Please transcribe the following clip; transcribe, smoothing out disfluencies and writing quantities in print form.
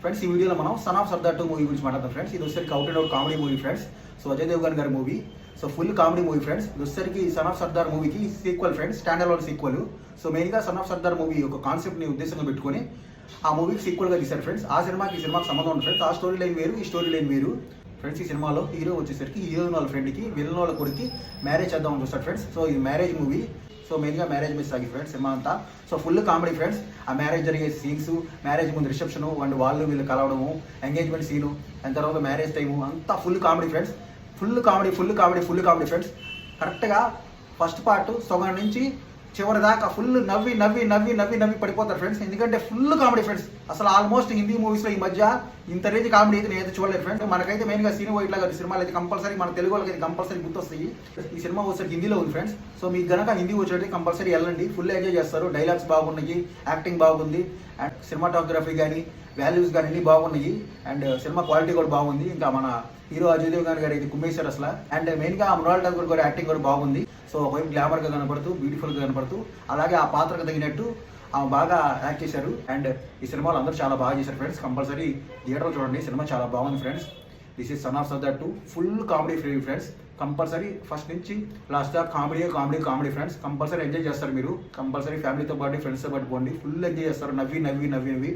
Friends ఈ వీడియోలో మనం సన్ ఆఫ్ సర్దార్ 2 మూవీ గురించి మాట్లాడతాం ఫ్రెండ్స్. ఇది వచ్చేసరికి out and out comedy movie friends. So Ajay Devgn గారి movie. So full comedy movie friends. ఇది వచ్చేసరికి సన్ ఆఫ్ సర్దార్ మూవీకి sequel friends, standalone sequel. So మెయిన్గా సన్ ఆఫ్ సర్దార్ మూవీ ఒక కాన్సెప్ట్ని ఉద్దేశంగా పెట్టుకొని ఆ మూవీకి సీక్వెల్గా తీశారు ఫ్రెండ్స్. ఆ సినిమాకి ఈ సినిమాకి సంబంధం ఉంది ఫ్రెండ్స్. ఆ స్టోరీ లైన్ వేరు, ఈ స్టోరీ లైన్ వేరు ఫ్రెండ్స్. ఈ సినిమాలో హీరో వచ్చేసరికి హీరోయిన్ వాళ్ళ ఫ్రెండ్కి విలన్ వాళ్ళ కొడుకు మ్యారేజ్ చేద్దామని చూస్తారు ఫ్రెండ్స్. సో ఇది మ్యారేజ్ మూవీ. సో మెయిన్గా మ్యారేజ్ మీద సాగి ఫ్రెండ్స్ సినిమా అంతా. So full comedy friends. ఆ మ్యారేజ్ జరిగే సీన్స్, మ్యారేజ్ ముందు రిసెప్షను అండ్ వాళ్ళు వీళ్ళు కలవడము, ఎంగేజ్మెంట్ సీను, అండ్ తర్వాత మ్యారేజ్ టైము అంతా full comedy friends. Full comedy friends. కరెక్ట్గా ఫస్ట్ పార్ట్ సగం నుంచి చివరి దాకా ఫుల్ నవ్వి పడిపోతారు ఫ్రెండ్స్. ఎందుకంటే ఫుల్ కామెడీ ఫ్రెండ్స్. అసలు ఆల్మోస్ట్ హిందీ మూవీస్లో ఈ మధ్య ఇంత రేంజ్ కామెడీ అయితే నేనైతే చూడలేదు ఫ్రెండ్స్. మనకైతే మెయిన్గా సీను వైట్ లాగా సినిమాలు అయితే కంపల్సరీ మన తెలుగు వాళ్ళకి అయితే కంపల్సరీ గుర్తొస్తాయి. ఈ సినిమా వచ్చేసరికి హిందీలో ఉంది ఫ్రెండ్స్. సో మీకు గనక హిందీ వచ్చేది కంపల్సరీ వెళ్ళండి, ఫుల్ ఎంజాయ్ చేస్తారు. డైలాగ్స్ బాగున్నాయి, యాక్టింగ్ బాగుంది, అండ్ సినిమాటోగ్రఫీ కానీ వాల్యూస్ కానీ అన్ని బాగున్నాయి, అండ్ సినిమా క్వాలిటీ కూడా బాగుంది. ఇంకా మన హీరో అజయ్ దేవ్గన్ గారు అయితే కుమ్మేశారు అసలు. అండ్ మెయిన్గా మృణాల్ ఠాకూర్ గారు యాక్టింగ్ కూడా బాగుంది. సో ఒకవైపు గ్లామర్గా కనపడుతూ, బ్యూటిఫుల్గా కనపడుతూ, అలాగే ఆ పాత్రకు తగినట్టు ఆమె బాగా యాక్ట్ చేశారు. అండ్ ఈ సినిమాలో అందరూ చాలా బాగా చేశారు ఫ్రెండ్స్. కంపల్సరీ థియేటర్లో చూడండి, సినిమా చాలా బాగుంది friends. This is sun of Sardar 2 full comedy free friends. Compulsory first నుంచి లాస్ట్ దాకా కామెడీ ఫ్రెండ్స్. కంపల్సరీ ఎంజాయ్ చేస్తారు మీరు. కంపల్సరీ ఫ్యామిలీతో పాటు ఫ్రెండ్స్తో పాటు పోండి, ఫుల్ ఎంజాయ్ చేస్తారు. నవ్వి